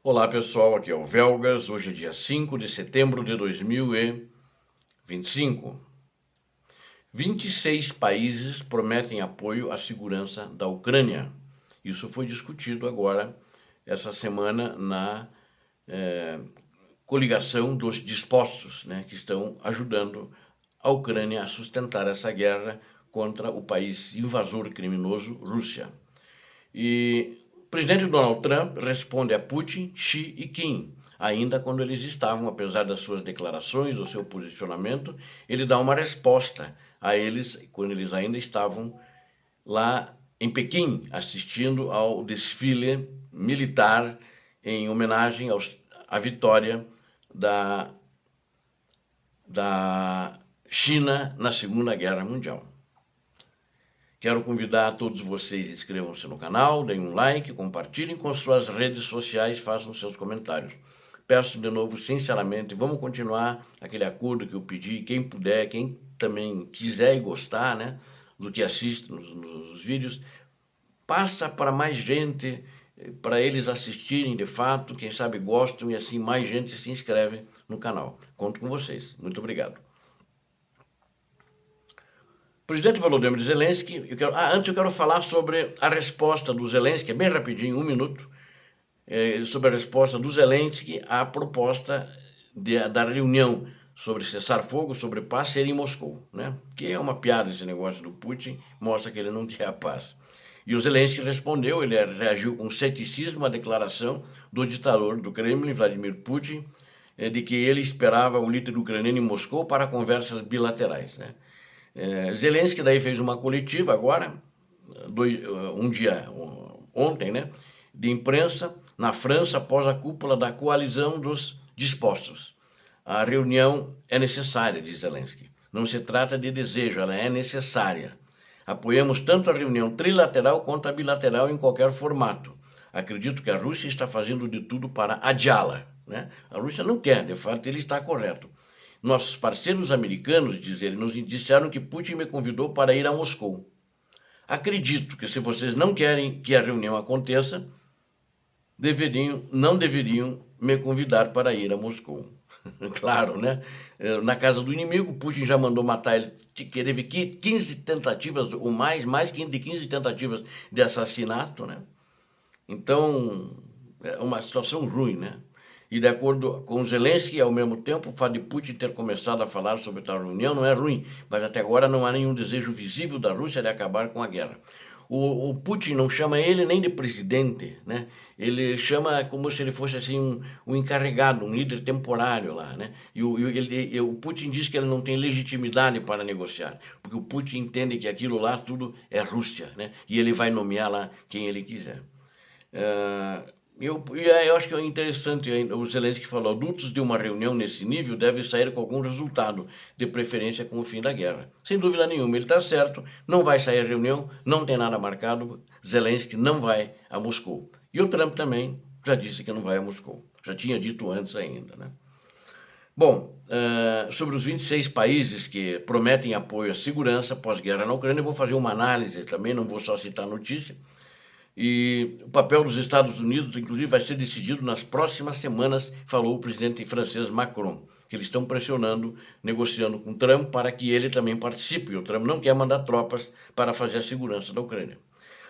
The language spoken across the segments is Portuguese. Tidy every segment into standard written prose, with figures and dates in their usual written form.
Olá pessoal, aqui é o Velgas, hoje é dia 5 de setembro de 2025. 26 países prometem apoio à segurança da Ucrânia. Isso foi discutido agora, essa semana, na coligação dos dispostos, né, que estão ajudando a Ucrânia a sustentar essa guerra contra o país invasor criminoso, Rússia. E o presidente Donald Trump responde a Putin, Xi e Kim. Ainda quando eles estavam, apesar das suas declarações, do seu posicionamento, ele dá uma resposta a eles quando eles ainda estavam lá em Pequim, assistindo ao desfile militar em homenagem à vitória da China na Segunda Guerra Mundial. Quero convidar todos vocês, inscrevam-se no canal, deem um like, compartilhem com suas redes sociais, façam seus comentários. Peço de novo, sinceramente, vamos continuar aquele acordo que eu pedi, quem puder, quem também quiser e gostar, né, do que assiste nos vídeos, passa para mais gente, para eles assistirem de fato, quem sabe gostam e assim mais gente se inscreve no canal. Conto com vocês. Muito obrigado. Presidente Volodymyr Zelensky, antes eu quero falar sobre a resposta do Zelensky, bem rapidinho, 1 minuto, sobre a resposta do Zelensky à proposta da reunião sobre cessar-fogo, sobre paz, ser em Moscou, né? Que é uma piada esse negócio do Putin, mostra que ele não quer a paz. E o Zelensky respondeu, ele reagiu com ceticismo à declaração do ditador do Kremlin, Vladimir Putin, de que ele esperava o líder ucraniano em Moscou para conversas bilaterais, né? Zelensky daí fez uma coletiva agora, ontem, né, de imprensa na França após a cúpula da coalizão dos dispostos. A reunião é necessária, diz Zelensky. Não se trata de desejo, ela é necessária. Apoiamos tanto a reunião trilateral quanto a bilateral em qualquer formato. Acredito que a Rússia está fazendo de tudo para adiá-la, né? A Rússia não quer, de fato, ele está correto. Nossos parceiros americanos, diz ele, nos disseram que Putin me convidou para ir a Moscou. Acredito que se vocês não querem que a reunião aconteça, não deveriam me convidar para ir a Moscou. Claro, né? Na casa do inimigo, Putin já mandou matar ele, teve 15 tentativas, ou mais de 15 tentativas de assassinato, né? Então, é uma situação ruim, né? E de acordo com Zelensky, ao mesmo tempo, o fato de Putin ter começado a falar sobre tal reunião não é ruim, mas até agora não há nenhum desejo visível da Rússia de acabar com a guerra. O Putin não chama ele nem de presidente, né? Ele chama como se ele fosse assim um encarregado, um líder temporário lá, né? E o Putin diz que ele não tem legitimidade para negociar, porque o Putin entende que aquilo lá tudo é Rússia, né? E ele vai nomear lá quem ele quiser. Eu acho que é interessante, o Zelensky falou, adultos de uma reunião nesse nível devem sair com algum resultado, de preferência com o fim da guerra. Sem dúvida nenhuma, ele está certo, não vai sair reunião, não tem nada marcado, Zelensky não vai a Moscou. E o Trump também já disse que não vai a Moscou, já tinha dito antes ainda, né? Bom, sobre os 26 países que prometem apoio à segurança pós-guerra na Ucrânia, eu vou fazer uma análise também, não vou só citar notícia. E o papel dos Estados Unidos, inclusive, vai ser decidido nas próximas semanas, falou o presidente francês Macron, que eles estão pressionando, negociando com Trump para que ele também participe. O Trump não quer mandar tropas para fazer a segurança da Ucrânia.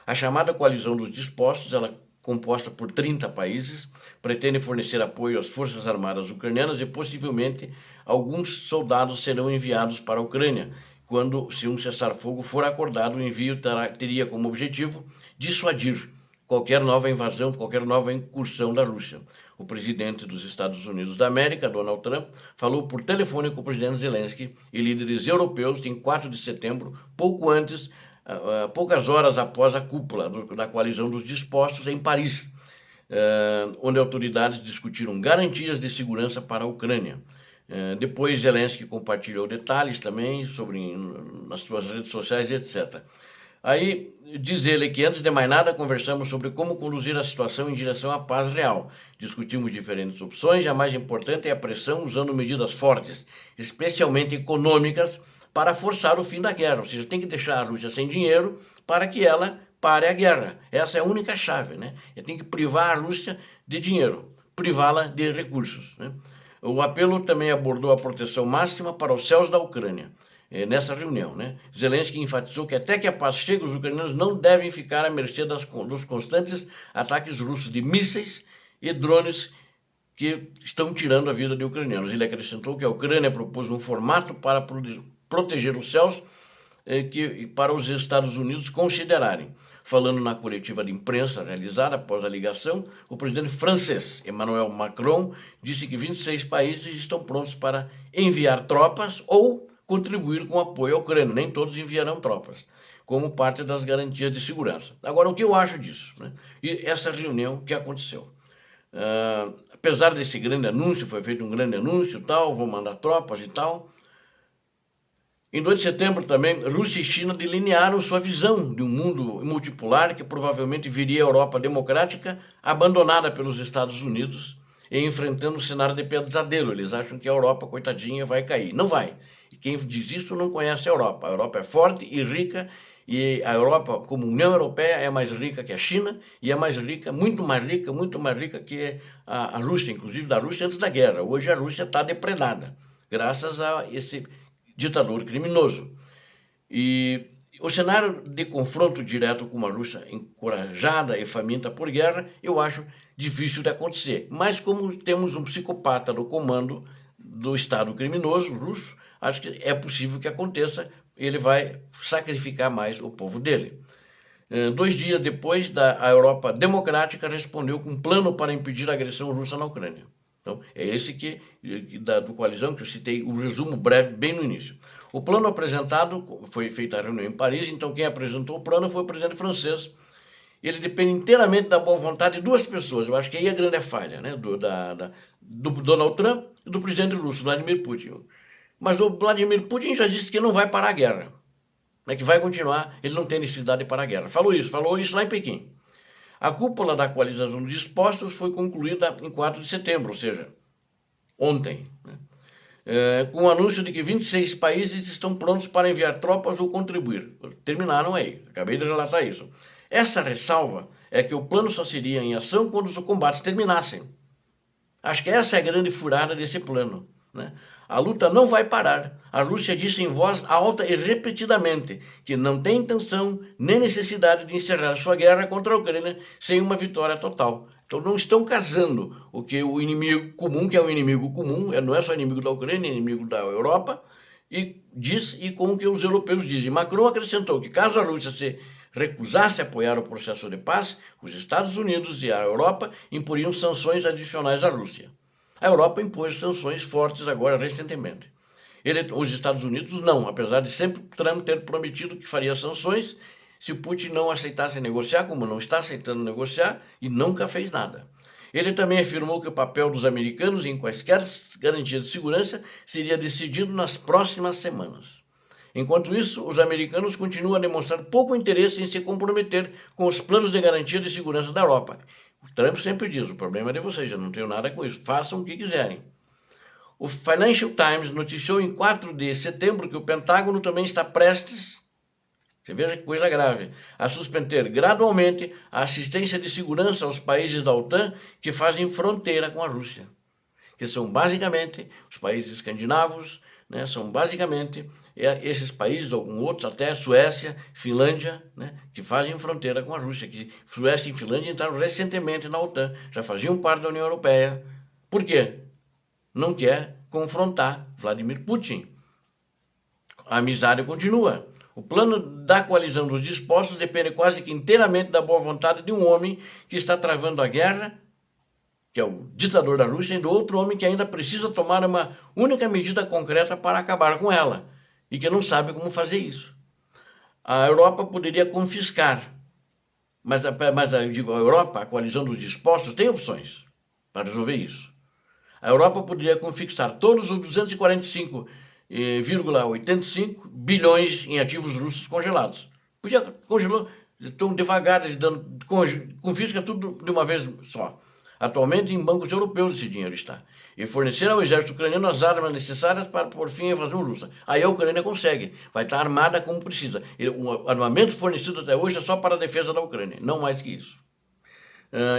A chamada coalizão dos dispostos, ela composta por 30 países, pretende fornecer apoio às forças armadas ucranianas e possivelmente alguns soldados serão enviados para a Ucrânia, quando, se um cessar-fogo for acordado, o envio teria como objetivo dissuadir qualquer nova invasão, qualquer nova incursão da Rússia. O presidente dos Estados Unidos da América, Donald Trump, falou por telefone com o presidente Zelensky e líderes europeus em 4 de setembro, poucas horas após a cúpula da coalizão dos dispostos em Paris, onde autoridades discutiram garantias de segurança para a Ucrânia. Depois Zelensky compartilhou detalhes também nas suas redes sociais, etc. Aí diz ele que antes de mais nada conversamos sobre como conduzir a situação em direção à paz real. Discutimos diferentes opções e a mais importante é a pressão usando medidas fortes, especialmente econômicas, para forçar o fim da guerra. Ou seja, tem que deixar a Rússia sem dinheiro para que ela pare a guerra. Essa é a única chave, né? Tem que privar a Rússia de dinheiro, privá-la de recursos, né? O apelo também abordou a proteção máxima para os céus da Ucrânia. Nessa reunião, né? Zelensky enfatizou que até que a paz chegue, os ucranianos não devem ficar à mercê dos constantes ataques russos de mísseis e drones que estão tirando a vida de ucranianos. Ele acrescentou que a Ucrânia propôs um formato para proteger os céus que para os Estados Unidos considerarem. Falando na coletiva de imprensa realizada após a ligação, o presidente francês Emmanuel Macron disse que 26 países estão prontos para enviar tropas ou contribuir com apoio à Ucrânia. Nem todos enviarão tropas, como parte das garantias de segurança. Agora, o que eu acho disso, né? E essa reunião que aconteceu. Apesar desse grande anúncio, foi feito um grande anúncio, tal, vão mandar tropas e tal. Em 2 de setembro também, Rússia e China delinearam sua visão de um mundo multipolar que provavelmente viria a Europa democrática abandonada pelos Estados Unidos e enfrentando um cenário de pesadelo. Eles acham que a Europa, coitadinha, vai cair. Não vai. E quem diz isso não conhece a Europa. A Europa é forte e rica, e a Europa, como União Europeia, é mais rica que a China e é mais rica, muito mais rica que a Rússia, inclusive da Rússia antes da guerra. Hoje a Rússia está depredada, graças a esse ditador criminoso. E o cenário de confronto direto com uma Rússia encorajada e faminta por guerra, eu acho difícil de acontecer. Mas como temos um psicopata no comando do Estado criminoso russo, acho que é possível que aconteça. Ele vai sacrificar mais o povo dele. 2 dias depois, a Europa democrática respondeu com um plano para impedir a agressão russa na Ucrânia. Então, é esse do coalizão que eu citei, o resumo breve bem no início. O plano apresentado, foi feita a reunião em Paris, então quem apresentou o plano foi o presidente francês. Ele depende inteiramente da boa vontade de 2 pessoas, eu acho que aí é a grande falha, né? do Donald Trump e do presidente russo, Vladimir Putin. Mas o Vladimir Putin já disse que não vai parar a guerra, né? Que vai continuar, ele não tem necessidade de parar a guerra. Falou isso lá em Pequim. A cúpula da coalização dos dispostos foi concluída em 4 de setembro, ou seja, ontem, né? Com o anúncio de que 26 países estão prontos para enviar tropas ou contribuir. Terminaram aí, acabei de relatar isso. Essa ressalva é que o plano só seria em ação quando os combates terminassem. Acho que essa é a grande furada desse plano, né? A luta não vai parar. A Rússia disse em voz alta e repetidamente que não tem intenção nem necessidade de encerrar sua guerra contra a Ucrânia sem uma vitória total. Então não estão casando o que o inimigo comum, que é o inimigo comum, não é só inimigo da Ucrânia, é inimigo da Europa, e com o que os europeus dizem. Macron acrescentou que caso a Rússia se recusasse a apoiar o processo de paz, os Estados Unidos e a Europa imporiam sanções adicionais à Rússia. A Europa impôs sanções fortes agora, recentemente. Os Estados Unidos não, apesar de sempre Trump ter prometido que faria sanções se Putin não aceitasse negociar, como não está aceitando negociar, e nunca fez nada. Ele também afirmou que o papel dos americanos em quaisquer garantias de segurança seria decidido nas próximas semanas. Enquanto isso, os americanos continuam a demonstrar pouco interesse em se comprometer com os planos de garantia de segurança da Europa. O Trump sempre diz, o problema é de vocês, eu não tenho nada com isso, façam o que quiserem. O Financial Times noticiou em 4 de setembro que o Pentágono também está prestes, você veja que coisa grave, a suspender gradualmente a assistência de segurança aos países da OTAN que fazem fronteira com a Rússia, que são basicamente os países escandinavos, né, são basicamente esses países, alguns outros, até Suécia, Finlândia, né, que fazem fronteira com a Rússia. Que Suécia e Finlândia entraram recentemente na OTAN, já faziam parte da União Europeia. Por quê? Não quer confrontar Vladimir Putin. A amizade continua. O plano da coalizão dos dispostos depende quase que inteiramente da boa vontade de um homem que está travando a guerra, que é o ditador da Rússia, e do outro homem que ainda precisa tomar uma única medida concreta para acabar com ela, e que não sabe como fazer isso. A Europa poderia confiscar, mas eu digo, a Europa, a coalizão dos dispostos, tem opções para resolver isso. A Europa poderia confiscar todos os 245,85 bilhões em ativos russos congelados. Podia congelou, estão devagar, confisca tudo de uma vez só. Atualmente em bancos europeus esse dinheiro está. E fornecer ao exército ucraniano as armas necessárias para pôr fim à invasão russa. Aí a Ucrânia consegue, vai estar armada como precisa. O armamento fornecido até hoje é só para a defesa da Ucrânia, não mais que isso.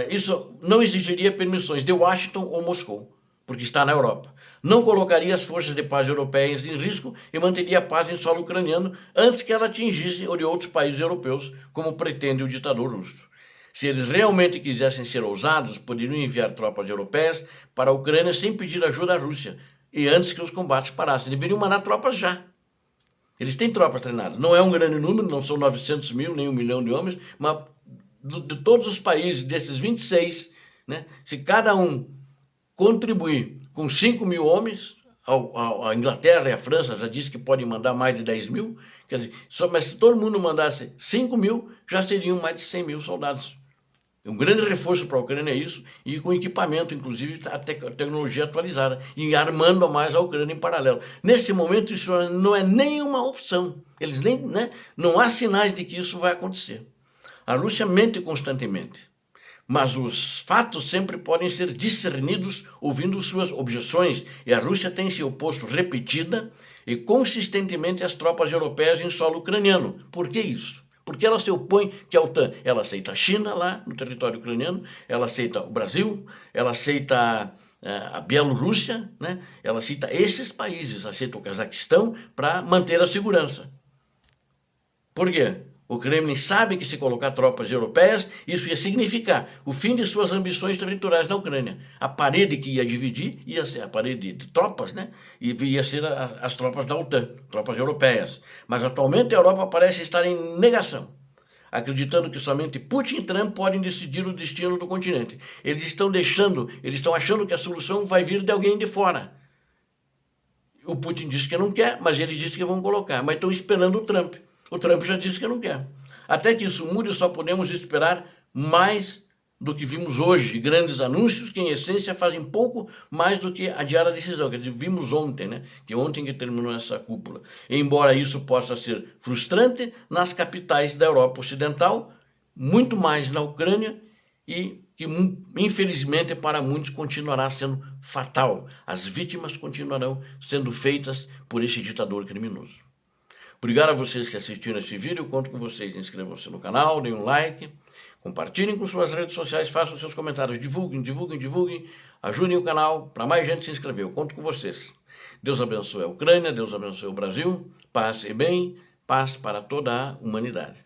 Isso não exigiria permissões de Washington ou Moscou, porque está na Europa. Não colocaria as forças de paz europeias em risco e manteria a paz em solo ucraniano antes que ela atingisse ou de outros países europeus, como pretende o ditador russo. Se eles realmente quisessem ser ousados, poderiam enviar tropas europeias para a Ucrânia sem pedir ajuda à Rússia, e antes que os combates parassem. Deveriam mandar tropas já. Eles têm tropas treinadas. Não é um grande número, não são 900 mil, nem 1 milhão de homens, mas de todos os países, desses 26, né, se cada um contribuir com 5 mil homens, a Inglaterra e a França já disse que podem mandar mais de 10 mil, quer dizer, mas se todo mundo mandasse 5 mil, já seriam mais de 100 mil soldados. Um grande reforço para a Ucrânia é isso, e com equipamento, inclusive a tecnologia atualizada, e armando mais a Ucrânia em paralelo. Nesse momento, isso não é nenhuma opção. Eles nem, né, não há sinais de que isso vai acontecer. A Rússia mente constantemente, mas os fatos sempre podem ser discernidos ouvindo suas objeções, e a Rússia tem se oposto repetida e consistentemente às tropas europeias em solo ucraniano. Por que isso? Porque ela se opõe que a OTAN, ela aceita a China lá no território ucraniano, ela aceita o Brasil, ela aceita a Bielorrússia, né? Ela aceita esses países, aceita o Cazaquistão para manter a segurança. Por quê? O Kremlin sabe que se colocar tropas europeias, isso ia significar o fim de suas ambições territoriais na Ucrânia. A parede que ia dividir ia ser a parede de tropas, né? E ia ser as tropas da OTAN, tropas europeias. Mas atualmente a Europa parece estar em negação, acreditando que somente Putin e Trump podem decidir o destino do continente. Eles estão achando que a solução vai vir de alguém de fora. O Putin disse que não quer, mas eles dizem que vão colocar. Mas estão esperando o Trump. O Trump já disse que não quer. Até que isso mude, só podemos esperar mais do que vimos hoje. Grandes anúncios que, em essência, fazem pouco mais do que adiar a decisão. Quer dizer, vimos ontem, né? Que ontem que terminou essa cúpula. Embora isso possa ser frustrante nas capitais da Europa Ocidental, muito mais na Ucrânia, e que, infelizmente, para muitos continuará sendo fatal. As vítimas continuarão sendo feitas por esse ditador criminoso. Obrigado a vocês que assistiram esse vídeo, eu conto com vocês. Inscrevam-se no canal, deem um like, compartilhem com suas redes sociais, façam seus comentários, divulguem, ajudem o canal para mais gente se inscrever, eu conto com vocês. Deus abençoe a Ucrânia, Deus abençoe o Brasil, paz e bem, paz para toda a humanidade.